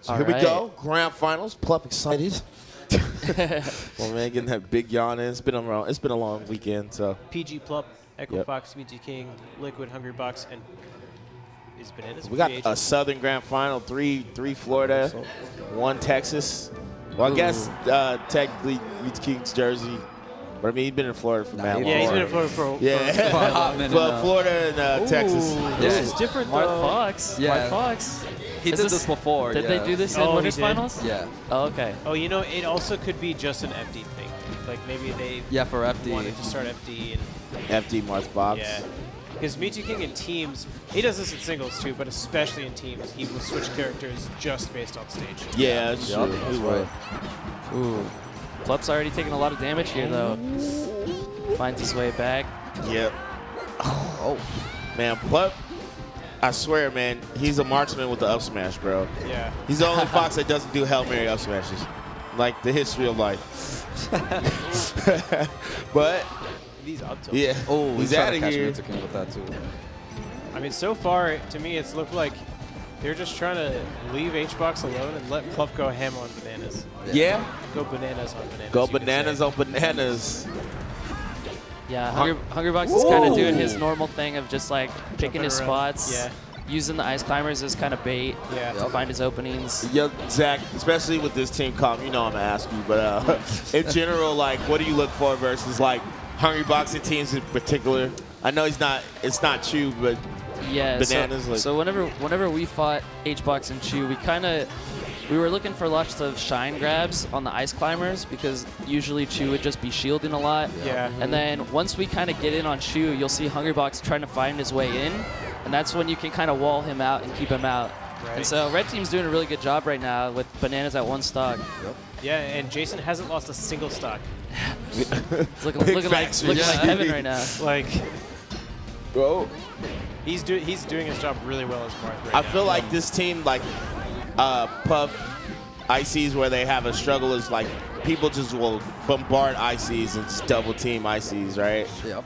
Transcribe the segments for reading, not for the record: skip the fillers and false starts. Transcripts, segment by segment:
So here we go. Grand finals. Plup excited. Well, man, getting that big yawn in. It's been a long weekend. So PG.Plup, Equifox, Mew2King, Liquid.Hungrybox, and is Bananas. We got a Southern Grand Final. Three Florida, 1 Texas. Well, I guess technically Mew2King's Jersey. But I mean, he's been in Florida for mad long. Yeah, he's been in Florida for a hot minute. But Florida and Texas. This is different, Mark though. Fox. Yeah. Mark Fox. He did this before. Did they do this in winners finals? Yeah. Oh, okay. Oh, you know, it also could be just an FD thing. Like maybe they for FD. wanted to start FD. And FD Mark Fox. Yeah. Because Mew2King in teams, he does this in singles too, but especially in teams, he will switch characters just based on stage. Yeah, that's true. That's right. Ooh. Plup's already taking a lot of damage here, though. Finds his way back. Yep. Oh. Man, Plup, I swear, man, he's a marksman with the up smash, bro. Yeah. He's the only Fox that doesn't do Hail Mary up smashes. Like the history of life. But These up tilts. yeah, he's out of here. Mew2King with that too. I mean, so far, to me, it's looked like they're just trying to leave HBox alone and let Plup go ham on Bananas. Yeah. Go bananas on Bananas. Go bananas on bananas. Yeah, Hungrybox is kind of doing his normal thing of just like picking his spots, using the ice climbers as kind of bait to find his openings. Yeah, Zach, especially with this team comp, you know I'm gonna ask you, but in general, like, what do you look for versus like Hungrybox teams in particular? I know it's not Chew, but yeah, Bananas. So whenever we fought HBox and Chew, we were looking for lots of shine grabs on the ice climbers because usually Chew would just be shielding a lot. Yeah. And then once we kind of get in on Chew, you'll see Hungrybox trying to find his way in, and that's when you can kind of wall him out and keep him out. Right. And so Red Team's doing a really good job right now with Bananas at 1 stock. Yep. Yeah, and Jason hasn't lost a single stock. It's looking like heaven right now. Like, bro, he's doing his job really well as Marth right I now. feel like this team, like Puff, ICs where they have a struggle is like people just will bombard ICs and just double team ICs, right? Yep.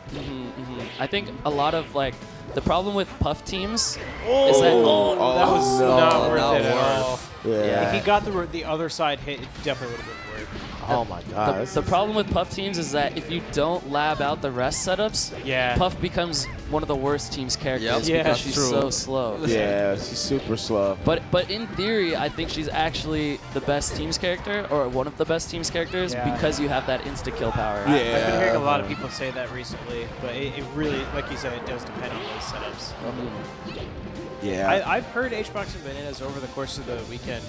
I think a lot of like the problem with Puff teams Oh, is that that was not worth it at all. Yeah. If he got the other side hit, it definitely would have been worth. Oh my God. the problem with Puff teams is that if you don't lab out the rest setups, Puff becomes one of the worst team's characters because she's so slow. Yeah, she's super slow. But in theory, I think she's actually the best team's character, or one of the best team's characters, because you have that insta-kill power. Yeah. I've been hearing a lot of people say that recently, but it really, like you said, it does depend on those setups. Yeah. I've heard HBox and Bananas over the course of the weekend,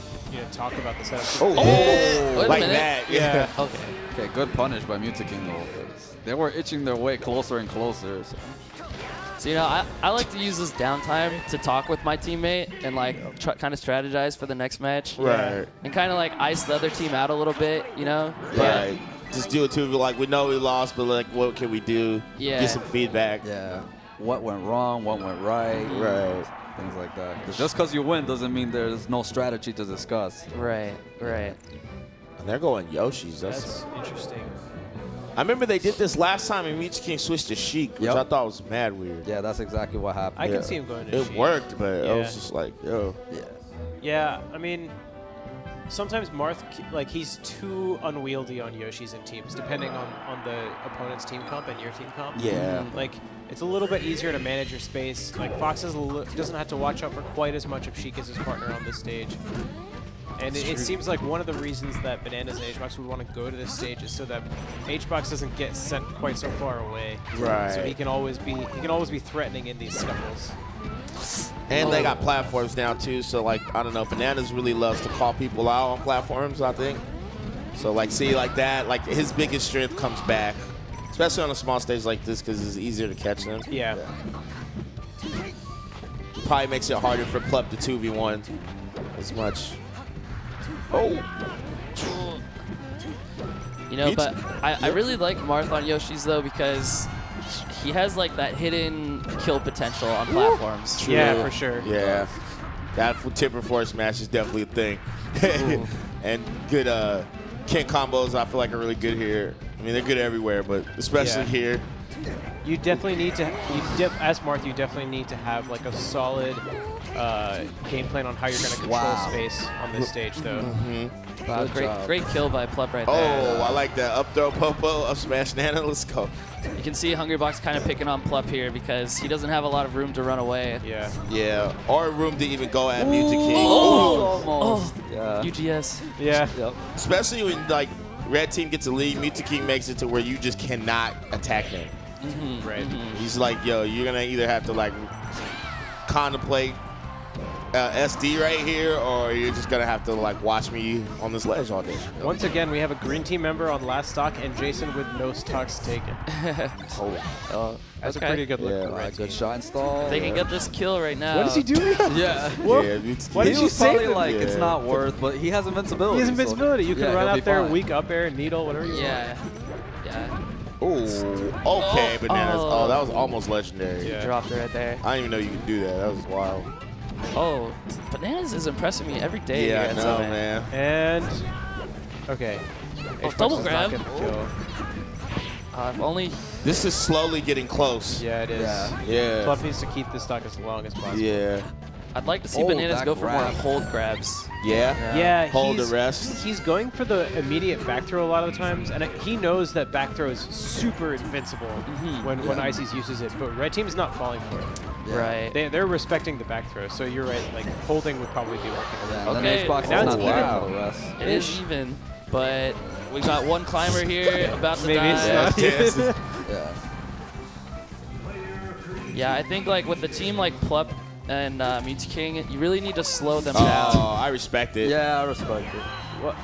talk about the setups. Wait a like minute. that. Yeah. Okay, good punish by Mew2King though. They were itching their way closer and closer. So, I like to use this downtime to talk with my teammate and like kind of strategize for the next match. Right. And kind of like ice the other team out a little bit, Right. Just do it too. Like, we know we lost, but like, what can we do? Yeah. Get some feedback. Yeah. What went wrong? What went right? Right. Things like that. 'Cause just because you win doesn't mean there's no strategy to discuss. Right. And they're going Yoshi's. That's interesting. I remember they did this last time and Mew2King switched to Sheik, which I thought was mad weird. Yeah, that's exactly what happened. I can see him going to Sheik. It worked, but I was just like, yo. Yeah, I mean, sometimes Marth, like, he's too unwieldy on Yoshi's in teams, depending on the opponent's team comp and your team comp. Yeah. Like, it's a little bit easier to manage your space. Like, Fox doesn't have to watch out for quite as much if Sheik is his partner on this stage. And it seems like one of the reasons that Bananas and HBox would want to go to this stage is so that HBox doesn't get sent quite so far away. Right. So he can always be threatening in these scuffles. And they got platforms now too, so like, I don't know, Bananas really loves to call people out on platforms, I think. So like, see, like that, like his biggest strength comes back, especially on a small stage like this because it's easier to catch them. Yeah. Probably makes it harder for Plup to 2v1 as much. But I really like Marth on Yoshi's though because he has like that hidden kill potential on platforms. True. Yeah, for sure. Yeah. That tipper force smash is definitely a thing. And good King combos I feel like are really good here. I mean, they're good everywhere, but especially here. You definitely need to, as Marth, you definitely need to have like a solid game plan on how you're going to control space on this stage, though. Wow, great kill by Plup right Oh, there. I like that. Up throw popo, up smash Nana. Let's go. You can see Hungrybox kind of picking on Plup here because he doesn't have a lot of room to run away. Yeah. Yeah, or room to even go at Mew2King. Almost. Yeah. UGS. Yeah. Yep. Especially when like red team gets a lead, Mew2King makes it to where you just cannot attack him. Right. He's like, yo, you're gonna either have to like contemplate SD right here, or you're just gonna have to like watch me on this ledge all day. Once again, we have a green team member on last stock and Jason with no stocks taken. That's a pretty good look. Yeah, right. Good shot install. They can get this kill right now. What is he doing? Yeah. What? Yeah, Why did He you was save probably him? like, it's not worth, but he has invincibility. He has invincibility. You can yeah, run he'll out be there, fine. weak up air, needle, whatever you want. Yeah. Ooh, okay, Bananas. Oh, that was almost legendary. Yeah. Dropped it right there. I didn't even know you could do that. That was wild. Oh, Bananas is impressing me every day. Yeah, I here at know, Summit. man. And okay. Xbox double does not grab. get the kill. If only. This is slowly getting close. Yeah, it is. Yeah. Plup needs to keep this stock as long as possible. Yeah. I'd like to see Oh, Bananas that go for more grab. hold grabs. Yeah. Yeah, Hold the he's, rest. He's going for the immediate back throw a lot of the times, and he knows that back throw is super invincible when Ices uses it, but red team's not falling for it. Yeah. Right. They're respecting the back throw, so you're right, like holding would probably be working. Yeah, Okay. then Xbox Now is it's not even. bad for the rest. It is even, but we got one climber here about to Maybe die. it's not even. Yeah. Yeah, I think like with a team like Plup and Mew2King, you really need to slow them down. Oh, I respect it. Yeah, I respect it. What?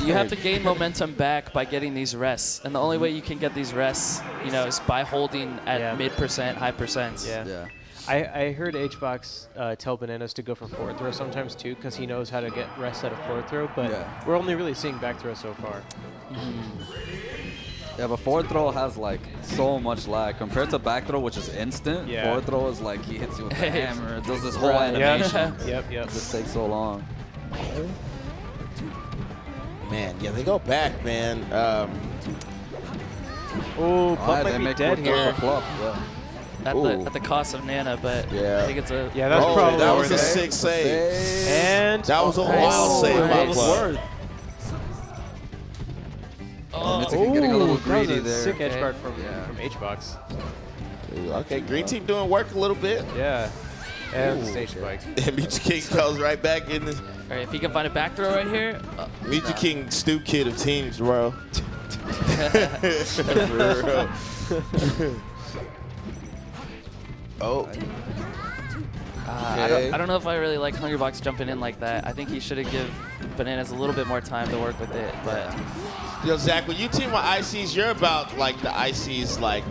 You have to gain momentum back by getting these rests, and the only way you can get these rests, you know, is by holding at mid percent, high percents. Yeah. Yeah. I heard HBox tell Bananas to go for forward throw sometimes too, because he knows how to get rest out of forward throw, but we're only really seeing back throw so far. Yeah, but forward throw has like so much lag compared to back throw, which is instant. Yeah. Forward throw is like he hits you with the hammer, it does this whole animation. Yep. It just takes so long. Man, yeah, they go back, man. Oh, Plup they might be make dead forward throw here. for Plup, yeah. At the cost of Nana, but Yeah. I think it's a Yeah, that's probably that was worth a it. sick save. And That was a Nice. wild save by Nice. Plup. Mew2King getting a little greedy that was a there. sick edge Okay. guard from HBox. Okay, green team doing work a little bit. Yeah. And stage spike. And Mew2King goes right back in the all right, if he can find a back throw right here. Mew2King Stoop Kid of teams, bro. For real. Oh. I don't know if I really like Hungrybox jumping in like that. I think he should have given Bananas a little bit more time to work with it. But Yo, Zach, when you team with ICs, you're about like the ICs like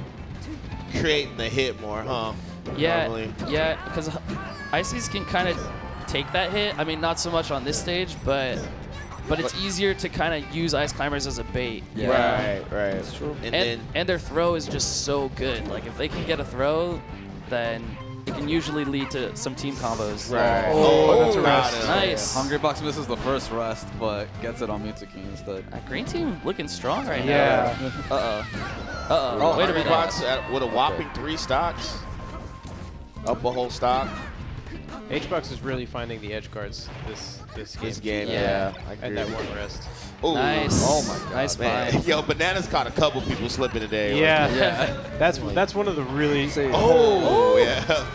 creating the hit more, huh? yeah, Normally. yeah, because Ices can kind of take that hit. I mean, not so much on this stage, but it's easier to kind of use ice climbers as a bait. you know? Right. That's true. And their throw is just so good. Like if they can get a throw, then it can usually lead to some team combos. Right. Oh, that's a got rest. it. Nice. Hungrybox misses the first rest, but gets it on Mew2King instead. Green team looking strong right Yeah. now. Uh-oh. Wait a minute. Hungrybox with a whopping 3 stocks. Up a whole stock. HBox is really finding the edge guards this game. This game, Yeah. I agree. And that one rest. Ooh. Nice. Oh my god. Nice Man. find. Yo, Bananas caught a couple people slipping today. Yeah. That's one of the really Oh, yeah.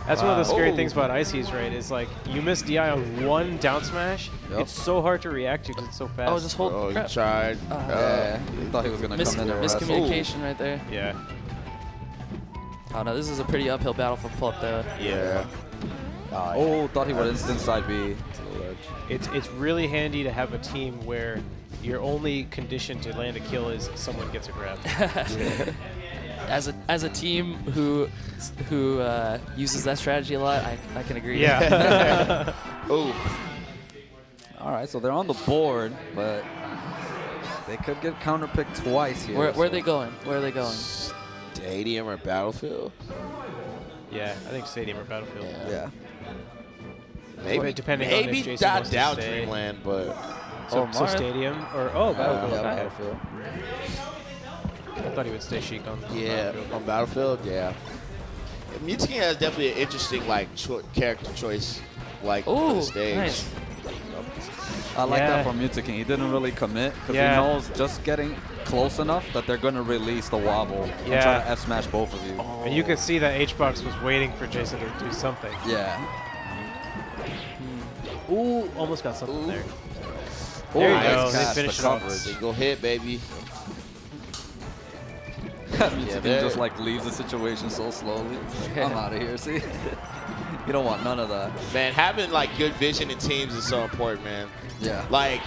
That's one of the scary Oh. things about Ices, right? Is like you miss DI on one down smash, it's so hard to react to because it's so fast. Oh, just hold. Oh, he crap. tried. Yeah, he thought he was going to come in and rest. Miscommunication right there. Yeah. Oh no, this is a pretty uphill battle for Plup though. Yeah. Oh, thought he would instant side B. It's really handy to have a team where your only condition to land a kill is someone gets a grab. As a team who uses that strategy a lot, I can agree. Yeah. Ooh. All right, so they're on the board, but they could get counterpicked twice here. Where are they going? Where are they going? Stadium or Battlefield? Yeah, I think Stadium or Battlefield. Yeah. Maybe, Depending on if maybe Jason not wants to down stay. Dreamland, but So Marth. Stadium or Battlefield. Yeah, Okay. Battlefield. I thought he would stay Sheik on. On Battlefield. Yeah. Mew2King has definitely an interesting like character choice, like for the stage. Nice. I like that from Mew2King. He didn't really commit because he knows just getting close enough that they're going to release the wobble and try to F smash both of you. Oh. And you could see that H-Box was waiting for Jason to do something. Yeah. Ooh, almost got something there. There you go. They finished the coverage. Single hit, baby. Mew2King just like leaves the situation so slowly. I'm out of here. See, you don't want none of that. Man, having like good vision in teams is so important, man. Yeah. Like,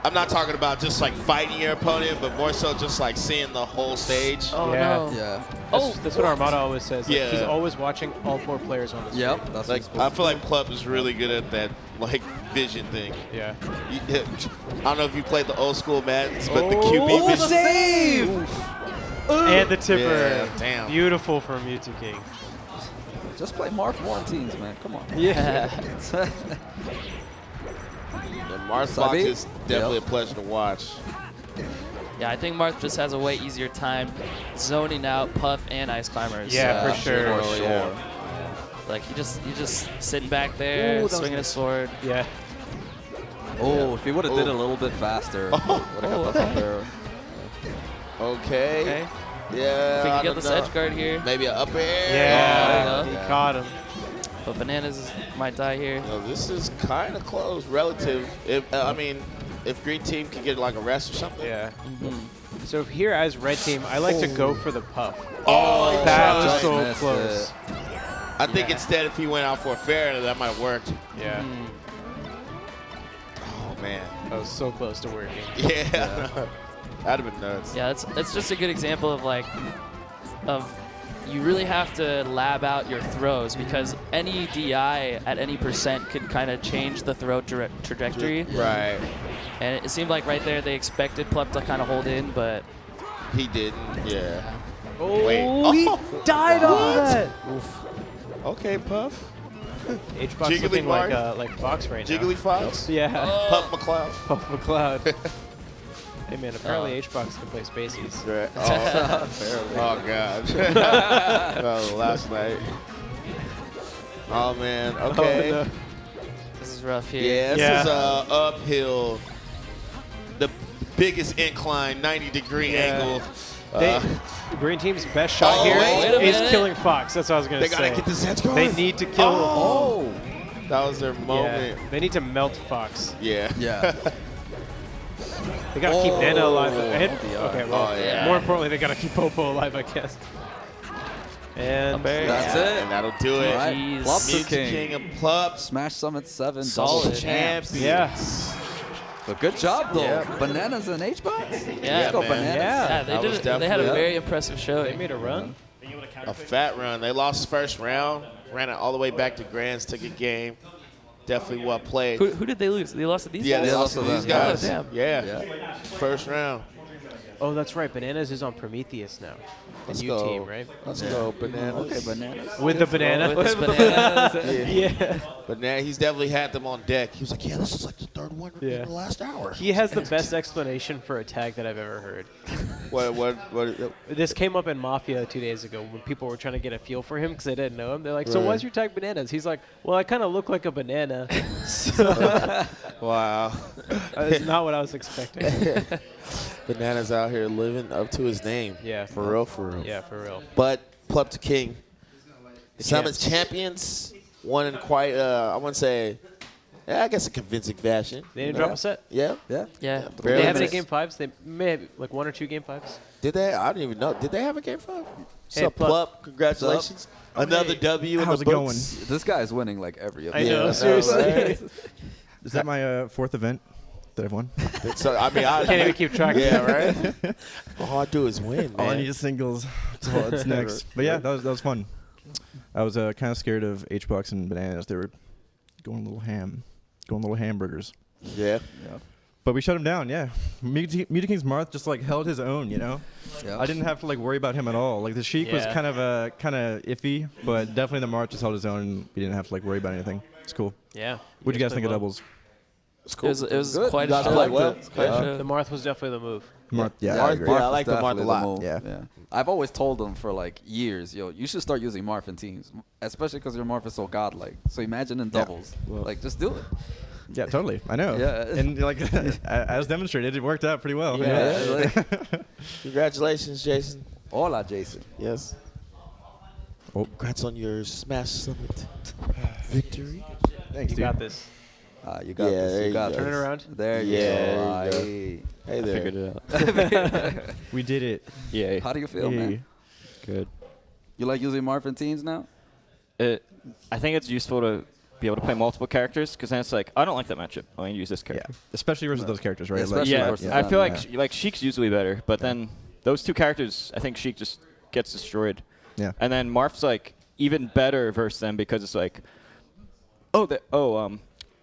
I'm not talking about just like fighting your opponent, but more so just like seeing the whole stage. Oh no. Yeah. That's what Armada always says. Like, Yeah. he's always watching all 4 players on the screen. Yep. That's Like, I feel like Plup is really good at that like vision thing. Yeah. I don't know if you played the old school Maddens, but the QB vision. save! And the tipper. Yeah, damn. Beautiful from Mew2King. Just play Marth more teams, man. Come on. Yeah. Marth Fox is definitely a pleasure to watch. Yeah, I think Marth just has a way easier time zoning out Puff and Ice Climbers. Yeah, for sure. For sure. Like he just sitting back there, swinging his sword. Yeah. Oh, if he would have did it a little bit faster, would have got that up there. Okay. Yeah. Can I you get don't this know. edge guard here? Maybe an up air. Yeah. there you He go. caught him. But Bananas might die here. No, this is kind of close, relative. If I mean, if green team can get like a rest or something. Yeah. So here as red team, I like to go for the Puff. Oh, That was just so missed close. it. I think instead if he went out for a fair, that might have worked. Yeah. Oh man. That was so close to working. Yeah. That'd have been nuts. Yeah, that's just a good example of like, you really have to lab out your throws because any DI at any percent could kind of change the throw trajectory. Right. And it seemed like right there they expected Plup to kind of hold in, but He didn't. Yeah. Oh, Wait. he died off of that. Okay, Puff. H-Box Jiggly looking Mark. like Fox right now. Jiggly Fox. Yeah. Puff McCloud. Puff McCloud. Hey man, apparently H-Box can play Spaceys. Right. Oh God. Oh, last night. Oh man. Okay. Oh, no. this is rough here. Yeah, this is uphill. The biggest incline, 90-degree angle. Green team's best shot here wait a is minute. killing Fox. That's what I was going to They say. gotta get this hedge going. They need to kill. Oh, that was their moment. Yeah. They need to melt Fox. Yeah. Yeah. They got to keep Nana alive. Okay, well, yeah. more importantly, they got to keep Popo alive, I guess. And That's it. And that'll do it. Right. Jeez. Mew2King. King and Plup. Smash Summit 7. Solid. Double champs. yeah. But good job, though. Yeah. Bananas and H-Box? Yeah, Let's go, man. Bananas. Yeah. Yeah, That was they had a definitely- very impressive show. They made a run. A fat run. They lost first round, ran it all the way back to Grands, took a game. Definitely well played. Who did they lose? They lost to these Yeah, guys? they lost to these guys. Oh, damn. Yeah. First round. Oh, that's right. Bananas is on Prometheus now. The Let's new go. team, right? Let's go, Bananas. Okay, Bananas. With the banana. With his Bananas. Yeah. But now he's definitely had them on deck. He was like, yeah, this is like the third one in the last hour. He has the best explanation for a tag that I've ever heard. What? This came up in Mafia 2 days ago when people were trying to get a feel for him because they didn't know him. They're like, so why's your tag Bananas? He's like, well, I kind of look like a banana. So Wow. that's not what I was expecting. Bananas out here living up to his name. Yeah. For real, for real. Yeah, for real. But Plup2King. Summit champs. champions. Won in quite, I wouldn't say, I guess a convincing fashion. They didn't drop a set. Yeah. Yeah. Yeah. Did Barely they have any missed. game fives? They may have like 1 or 2 game fives. Did they? I don't even know. Did they have a game 5? What's Hey, up, Plup. Plup? Congratulations. Another W in How's the it books. This guy's winning like every other I know, Yeah, seriously. right? Is that my fourth event that I've won? So, I mean, I Can't even keep track. Yeah, right? All I do is win, All I man. need is singles. That's what's next. But yeah, that was fun. I was kind of scared of H-Box and Bananas. They were going a little ham, going little hamburgers. Yeah. But we shut him down, yeah. Mew2King's Marth just like held his own, you know? Yeah. I didn't have to like worry about him at all. Like the Sheik was Yeah. kind of iffy, but definitely the Marth just held his own and we didn't have to like worry about anything. It's cool. Yeah. What'd you guys played think of well. doubles? It's cool. It was good. quite You a guys show. played well. Quite a Yeah. show. The Marth was definitely the move. Yeah, Marth- I agree. I like the Marth a definitely lot. move. Yeah. I've always told them for like years, yo, you should start using Marth in teams, especially because your Marth is so godlike. So imagine in doubles, like just do it. Yeah, totally. I know. Yeah. And like as demonstrated, it worked out pretty well. Yeah. Congratulations, Jason. Hola, Jason. Yes. Oh. Congrats on your Smash Summit victory. Thanks, You dude. got this. You got Yeah, this. there You you got go. this. Turn it around. There you Yeah, go. there you go. Aye. Hey there. Figured it out. We did it. Yay. How do you feel, Hey. man? Good. You like using Marth in teams now? I think it's useful to be able to play multiple characters because then it's like, I don't like that matchup. I'm going to use this Yeah. character. Especially versus those characters, right? Yeah, Like- especially Yeah, versus I them, feel like yeah. like Sheik's usually better, but then those two characters, I think Sheik just gets destroyed. Yeah. And then Marth's like even better versus them because it's like,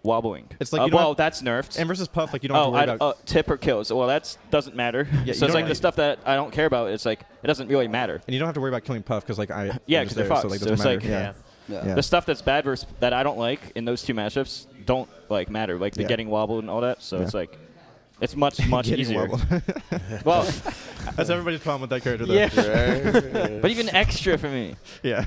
wobbling. It's like you don't well, have- that's nerfed. And versus Puff, like you don't have to worry about. Tip or kills. Well, that doesn't matter. you so don't it's like have- the stuff that I don't care about. It's like it doesn't really matter. And you don't have to worry about killing Puff because like I'm Yeah, just 'cause they're there, Fox, so like so doesn't it's matter. like- yeah. Yeah. Yeah. The stuff that's bad versus that I don't like in those two matchups don't like matter. Like the Yeah. getting wobbled and all that. So Yeah. it's like it's much Getting easier. wobbled. Well, That's everybody's problem with that character, though. Yeah. but even extra for me. Yeah.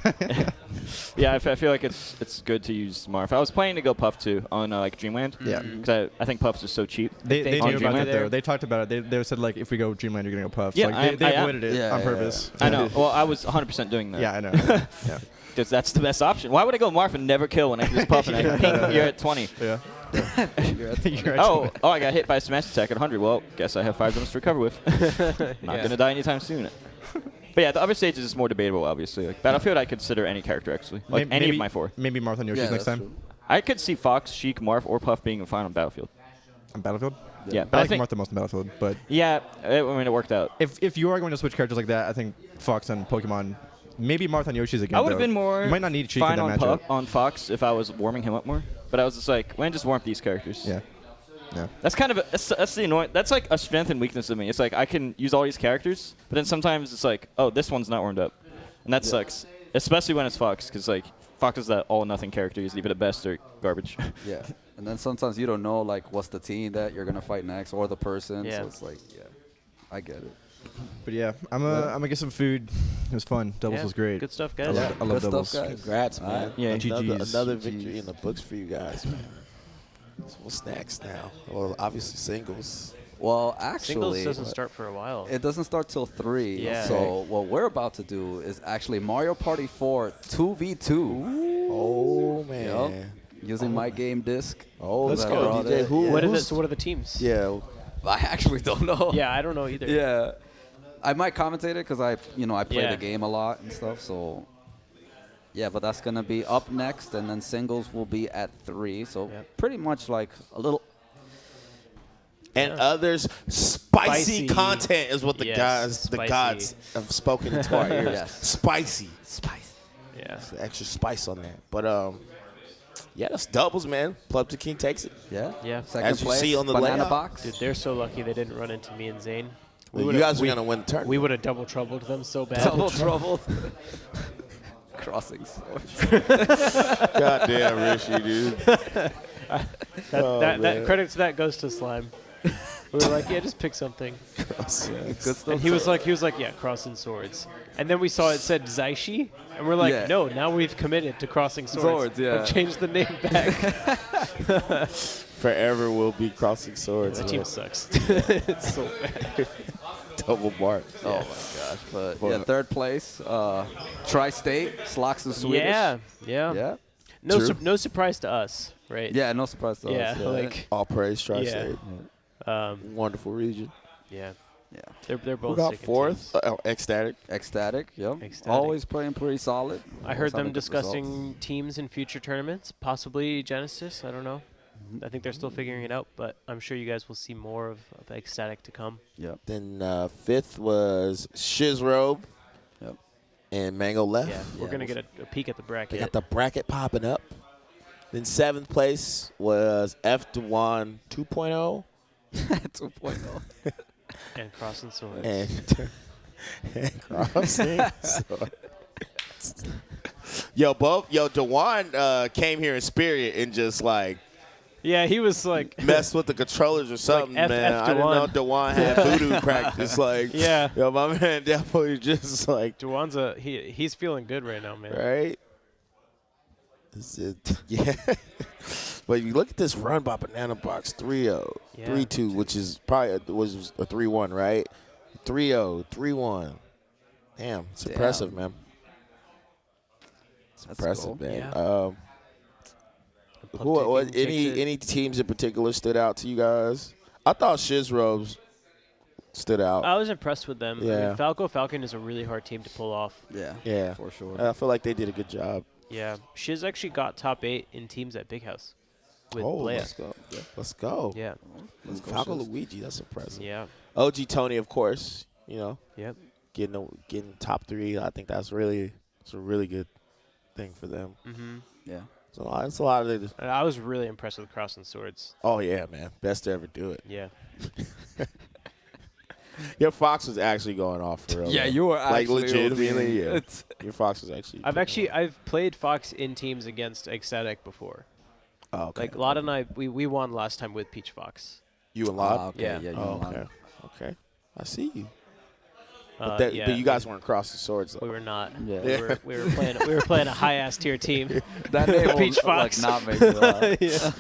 Yeah, I feel like it's good to use Marth. I was planning to go Puff too on like Dreamland. Yeah. Because I think Puff's just so cheap. They They knew on about Dreamland that, though. there. They talked about it. They said, like, if we go Dreamland, you're going to go Puff. Yeah, Like, they I am. avoided it Yeah, on yeah, purpose. I know. Well, I was 100% doing that. Yeah, I know. Yeah. Because that's the best option. Why would I go Marth and never kill when I can just Puff and I ping, you're at 20? Yeah. You're Oh, I got hit by a smash attack at 100. Well, guess I have 5 zones to recover with. Not going to die anytime soon. But yeah, the other stages is more debatable, obviously. Like Battlefield, I consider any character, actually. Like any of my 4. Maybe Marth and Yoshi's Yeah, next that's time. true. I could see Fox, Sheik, Marth, or Puff being fine on Battlefield. On Battlefield? Yeah, I but I like think Marth the most on Battlefield, but yeah, I mean it worked out. if you are going to switch characters like that, I think Fox and Pokemon, maybe Marth and Yoshi's again. I would have though. been more You might not need Sheik in fine that on, matchup. on Fox if I was warming him up more. But I was just like, man, just warm up these characters. Yeah. Yeah. That's kind of that's the annoying. That's like a strength and weakness of me. It's like I can use all these characters, but then sometimes it's like, oh, this one's not warmed up, and that sucks. Especially when it's Fox, because like Fox is that all or nothing character. He's either the best or garbage. Yeah. And then sometimes you don't know like what's the team that you're gonna fight next or the person. Yeah. So it's like, yeah, I get it. But yeah, I'm gonna get some food. It was fun. Doubles Yeah. was great. Good stuff, I guys. love, I love Good doubles. stuff, guys. Congrats, man. Yeah. GGs. Another victory in the books for you guys, man. So what's next now? Well, obviously singles. Well, Singles actually, doesn't start for a while. it doesn't start till 3. Yeah. So what we're about to do is actually Mario Party 4 2v2. Oh man. Using my game disc. Oh, let's I go, brought DJ. it. Who? What are the, who's- so what are the teams? Yeah. I actually don't know. Yeah, I don't know either. Yeah. I might commentate it because I play Yeah. the game a lot and stuff. So yeah, but that's gonna be up next, and then singles will be at 3. So Yep. pretty much like a little. And others, spicy Spicy. content is what the Yes, guys, the spicy. gods have spoken into our ears. Yes. Spicy. Yeah. Extra spice on that. But yeah, that's doubles, man. Mew2King takes it. Yeah. Yeah. Second As you place. see on the banana layout. box. Dude, they're so lucky they didn't run into me and Zane. You guys are gonna win the tournament. We would have double troubled them so bad. Double troubled. Crossing swords. Goddamn, Rishi, dude. That credit to that goes to Slime. We were like, yeah, just pick something. Good stuff. And he was like, yeah, crossing swords. And then we saw it said Zaishi, and we're like, Yeah. no, now we've committed to crossing swords. Swords, yeah. We've changed the name back. Forever will be crossing swords. The man. team sucks. It's so bad. Double mark. Oh my gosh! But yeah, third place, Tri-State, Slox and Swedish. Yeah. Yeah. No surprise to us, right? Yeah. No surprise to Yeah, us. like, All praise, Tri-State. Wonderful region. yeah. Yeah. They're both Who got sticking fourth? teams. Ecstatic. Ecstatic. Yep. Ecstatic. Always playing pretty solid. I Always heard having them good discussing results. teams in future tournaments, possibly Genesis. I don't know. I think they're still figuring it out, but I'm sure you guys will see more of Ecstatic to come. Yep. Then fifth was Shizrobe Yep. and Mango left. Yeah, we're going to get a peek at the They bracket. got the bracket popping up. Then seventh place was F1 2.0 2.0. And Crossing Swords. and Crossing Swords. Yo, Dewan came here in spirit and just like Yeah, he was like messed with the controllers or something, F man. I didn't know Dewan had voodoo practice. Like, Yeah. yo, my man definitely just like, Dewan's he's feeling good right now, man. right? Yeah. But you look at this run by Banana Box 3-0, Yeah. 3-2, which is probably was a 3-1, right? 3-0, 3-1. Damn, it's impressive, man. It's impressive, cool. man. Yeah. Any teams in particular stood out to you guys? I thought Shizrobes stood out. I was impressed with them. I Yeah. mean, Falco Falcon is a really hard team to pull off. Yeah, for sure. I feel like they did a good job. Yeah, Shiz actually got top 8 in teams at Big House with Blea. Let's go. Let's go. Yeah, Falco Luigi, that's impressive. yeah, OG Tony, of course, yep. getting top 3. I think it's a really good thing for them. Mm-hmm. Yeah. It's a lot of And I was really impressed with Cross and Swords. Oh yeah, man, best to ever do it. Yeah. Your Fox was actually going off for real. Yeah, though. you were like actually legitimately. Yeah, your Fox was actually. I've played Fox in teams against Ecstatic before. Oh, okay. Like Lod and I, we won last time with Peach Fox. You and Lod. Okay, Yeah. you Oh, and Lod. okay. Okay. I see you. Yeah, But you guys weren't crossing swords though. we were not. Yeah. We were playing a high ass tier team. That name Peach will, Fox. not make you laugh. Yeah.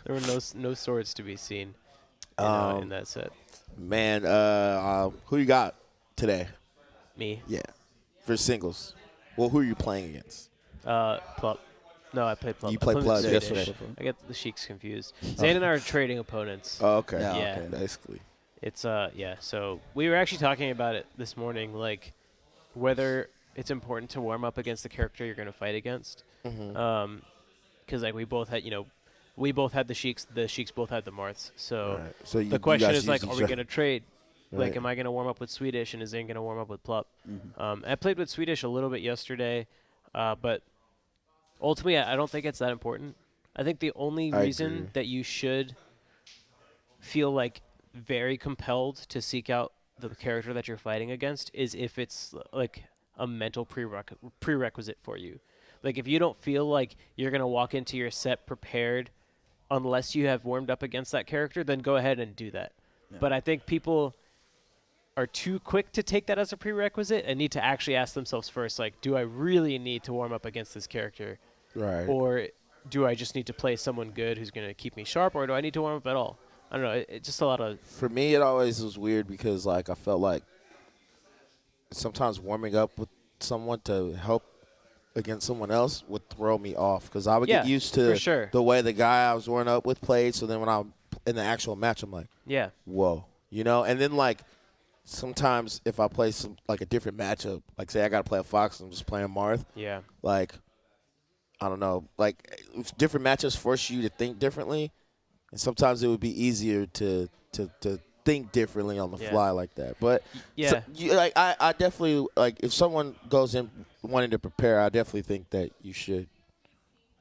There were no swords to be seen in that set. Man, who you got today? Me. Yeah, for singles. Well, who are you playing against? Plup. No, I played Plup. You I played with Plup Swedish. yesterday. I get the Sheiks confused. Zane and I are trading opponents. Oh, okay. Yeah, Yeah. okay. Basically. It's yeah. So we were actually talking about it this morning, like whether it's important to warm up against the character you're going to fight against. Mm-hmm. Because like we both had the Sheiks. The Sheiks both had the Marths. So Right. So the question is like, usually are we going to trade? Like, Right. am I going to warm up with Swedish, and is Zane going to warm up with Plup? Mhm. I played with Swedish a little bit yesterday, but ultimately, I don't think it's that important. I think the only I reason agree. that you should feel like very compelled to seek out the character that you're fighting against is if it's like a mental prerequisite for you. Like if you don't feel like you're going to walk into your set prepared unless you have warmed up against that character, then go ahead and do that. Yeah. But I think people are too quick to take that as a prerequisite and need to actually ask themselves first, like, do I really need to warm up against this character? Right. Or do I just need to play someone good who's going to keep me sharp, or do I need to warm up at all? I don't know. It's just a lot of... For me, it always was weird because, like, I felt like sometimes warming up with someone to help against someone else would throw me off because I would get used to for sure. the way the guy I was warming up with played. So then when I'm in the actual match, I'm like, Yeah. whoa, And then, like, sometimes if I play a different matchup, like, say I got to play a Fox and I'm just playing Marth, Yeah. like, I don't know, like, different matchups force you to think differently. And sometimes it would be easier to think differently on the Yeah. fly like that. But Yeah. I definitely like if someone goes in wanting to prepare, I definitely think that you should.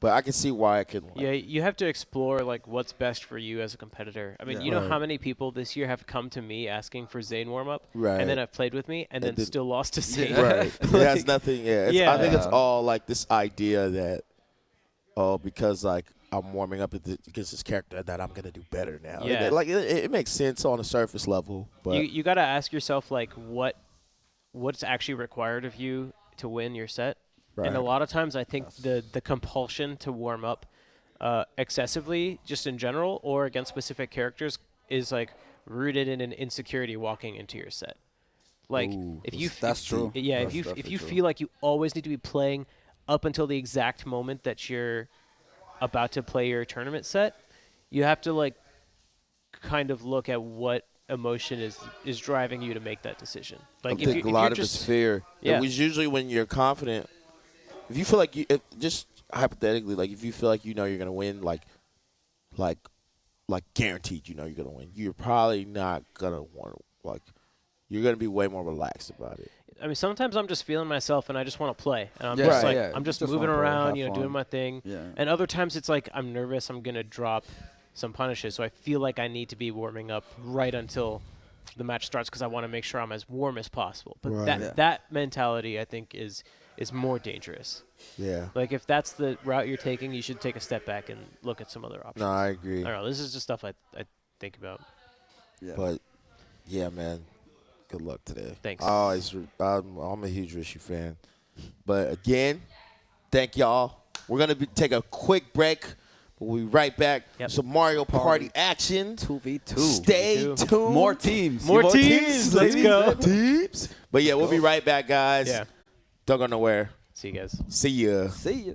But I can see why it could. Yeah, you have to explore like what's best for you as a competitor. I mean, Yeah. you know Right. how many people this year have come to me asking for Zane warm up, Right. and then have played with me, and then still lost to Zane. Right. It has nothing. Yeah. Yeah. I think it's Yeah. all like this idea that because like I'm warming up against this character that I'm gonna do better now. Yeah. It makes sense on a surface level, but You got to ask yourself like what's actually required of you to win your set. Right. And a lot of times I think the compulsion to warm up excessively just in general or against specific characters is like rooted in an insecurity walking into your set. Like Ooh, if you that's true. Yeah, That's if definitely you true. feel like you always need to be playing up until the exact moment that you're about to play your tournament set, you have to like kind of look at what emotion is driving you to make that decision. Like I think a lot of it's fear. Yeah. It was usually when you're confident. If you feel like just hypothetically, like if you feel like you're gonna win, like guaranteed, you're gonna win. You're probably not gonna want to you're gonna be way more relaxed about it. I mean, sometimes I'm just feeling myself and I just want to play. And I'm Yeah, just right, like, yeah. I'm just Just moving wanna play, around, have doing fun. my thing. Yeah. And other times it's like I'm nervous, I'm going to drop some punishes. So I feel like I need to be warming up right until the match starts because I want to make sure I'm as warm as possible. But Right. that Yeah. that mentality, I think, is is more dangerous. Yeah. Like, if that's the route you're taking, you should take a step back and look at some other options. No, I agree. I don't know. This is just stuff I think about. Yeah. But, yeah, man, good luck today. Thanks. I'm a huge Rishi fan. But, again, thank y'all. We're going to take a quick break. We'll be right back. Yep. Some Mario Party action. 2v2. Stay tuned. More teams. More teams. Let's ladies. go. Teams. But, yeah, we'll be right back, guys. Yeah. Don't go nowhere. See you guys. See ya. See ya.